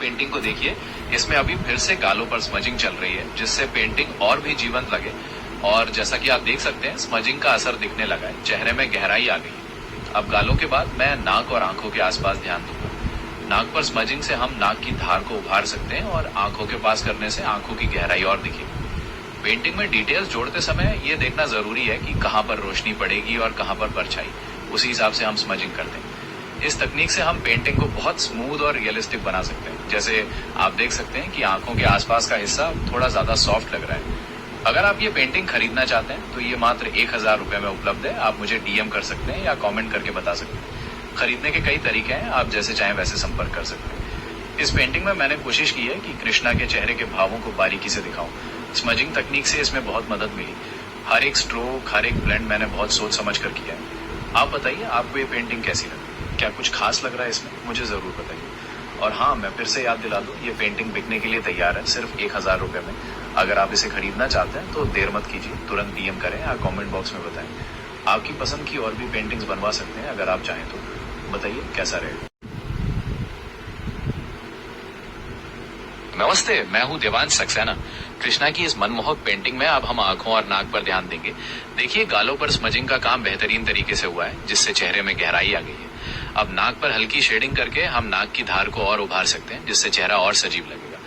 Painting को देखिए, इसमें अभी फिर से गालों पर स्मजिंग चल रही है, जिससे पेंटिंग और भी जीवंत लगे। और जैसा कि आप देख सकते हैं, स्मजिंग का असर दिखने लगा है, चेहरे में गहराई आ गई। अब गालों के बाद मैं नाक और आंखों के आसपास ध्यान दूंगा। नाक पर स्मजिंग से हम नाक की धार को उभार सकते हैं और आंखों के पास करने से आंखों की गहराई और दिखेगी। पेंटिंग में डिटेल्स जोड़ते समय ये देखना जरूरी है कि कहाँ पर रोशनी पड़ेगी और कहाँ पर परछाई, उसी हिसाब से हम स्मजिंग करते हैं। इस तकनीक से हम पेंटिंग को बहुत स्मूथ और रियलिस्टिक बना सकते हैं। जैसे आप देख सकते हैं कि आंखों के आसपास का हिस्सा थोड़ा ज्यादा सॉफ्ट लग रहा है। अगर आप ये पेंटिंग खरीदना चाहते हैं तो ये मात्र 1000 रुपए में उपलब्ध है। आप मुझे डीएम कर सकते हैं या कमेंट करके बता सकते हैं। खरीदने के कई तरीके हैं, आप जैसे चाहें वैसे संपर्क कर सकते हैं। इस पेंटिंग में मैंने कोशिश की है कि कृष्णा के चेहरे के भावों को बारीकी से दिखाऊं। स्मजिंग तकनीक से इसमें बहुत मदद मिली। हर एक स्ट्रोक, हर एक ब्लेंड मैंने बहुत सोच समझ कर किया है। आप बताइए, आपको ये पेंटिंग कैसी लगी? क्या कुछ खास लग रहा है इसमें? मुझे जरूर बताइए। और हाँ, मैं फिर से याद दिला दूं, ये पेंटिंग बिकने के लिए तैयार है, सिर्फ 1000 रुपए में। अगर आप इसे खरीदना चाहते हैं तो देर मत कीजिए, तुरंत डीएम करें या कमेंट बॉक्स में बताएं। आपकी पसंद की और भी पेंटिंग्स बनवा सकते हैं अगर आप चाहें तो। बताइए कैसा रहेगा। नमस्ते, मैं हूँ देवांश सक्सेना। कृष्णा की इस मनमोहक पेंटिंग में अब हम आंखों और नाक पर ध्यान देंगे। देखिए, गालों पर स्मजिंग का काम बेहतरीन तरीके से हुआ है, जिससे चेहरे में गहराई आ गई है। अब नाक पर हल्की शेडिंग करके हम नाक की धार को और उभार सकते हैं, जिससे चेहरा और सजीव लगेगा।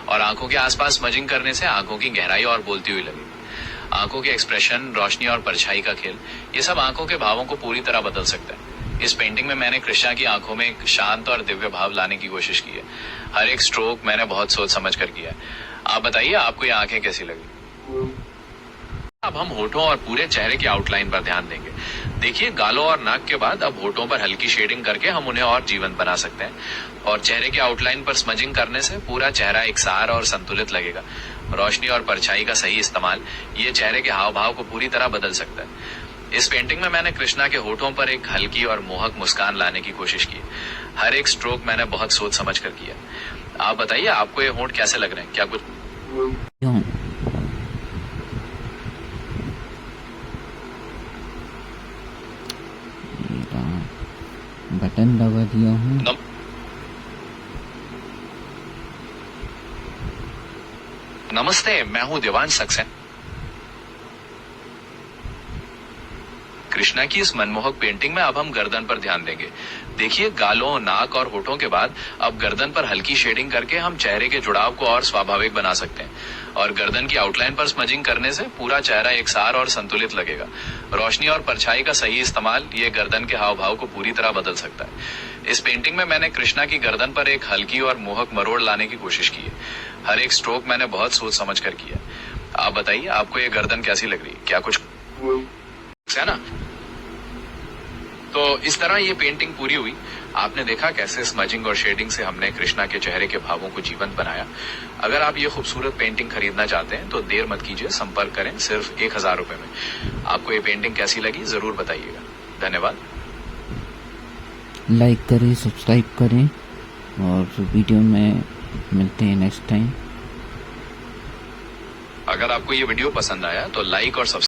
और आंखों के आसपास स्मजिंग करने से आंखों की गहराई और बोलती हुई लगेगी। आंखों के एक्सप्रेशन, रोशनी और परछाई का खेल, ये सब आंखों के भावों को पूरी तरह बदल सकता है। इस पेंटिंग में मैंने कृष्णा की आंखों में एक शांत और दिव्य भाव लाने की कोशिश की है। हर एक स्ट्रोक मैंने बहुत सोच समझ कर किया है। आप बताइए, आपको ये आंखें कैसी लगी? अब हम होठों और पूरे चेहरे की आउटलाइन पर ध्यान देंगे। देखिए, गालों और नाक के बाद अब होठों पर हल्की शेडिंग करके हम उन्हें और जीवंत बना सकते हैं। और चेहरे के आउटलाइन पर स्मजिंग करने से पूरा चेहरा एकसार और संतुलित लगेगा। रोशनी और परछाई का सही इस्तेमाल ये चेहरे के हाव भाव को पूरी तरह बदल सकता है। इस पेंटिंग में मैंने कृष्णा के होठों पर एक हल्की और मोहक मुस्कान लाने की कोशिश की। हर एक स्ट्रोक मैंने बहुत सोच समझ कर किया। आप बताइए, आपको ये होंठ कैसे लग रहे हैं? क्या कुछ बटन दबा दिया हूँ। नमस्ते, मैं हूँ देवांश सक्सेना। कृष्णा की इस मनमोहक पेंटिंग में अब हम गर्दन पर ध्यान देंगे। देखिए, गालों, नाक और होठों के बाद अब गर्दन पर हल्की शेडिंग करके हम चेहरे के जुड़ाव को और स्वाभाविक बना सकते हैं। और गर्दन की आउटलाइन पर स्मजिंग करने से पूरा चेहरा एकसार और संतुलित लगेगा। रोशनी और परछाई का सही इस्तेमाल ये गर्दन के हाव भाव को पूरी तरह बदल सकता है। इस पेंटिंग में मैंने कृष्णा की गर्दन पर एक हल्की और मोहक मरोड़ लाने की कोशिश की है। हर एक स्ट्रोक मैंने बहुत सोच समझ कर किया। आप बताइए, आपको ये गर्दन कैसी लग रही है? क्या कुछ है ना? तो इस तरह ये पेंटिंग पूरी हुई। आपने देखा कैसे स्मजिंग और शेडिंग से हमने कृष्णा के चेहरे के भावों को जीवंत बनाया। अगर आप ये खूबसूरत पेंटिंग खरीदना चाहते हैं तो देर मत कीजिए, संपर्क करें, सिर्फ 1000 रुपए में। आपको ये पेंटिंग कैसी लगी जरूर बताइएगा। धन्यवाद। लाइक करें, सब्सक्राइब करें और वीडियो में मिलते हैं नेक्स्ट टाइम। अगर आपको ये वीडियो पसंद आया तो लाइक और सब्सक्राइब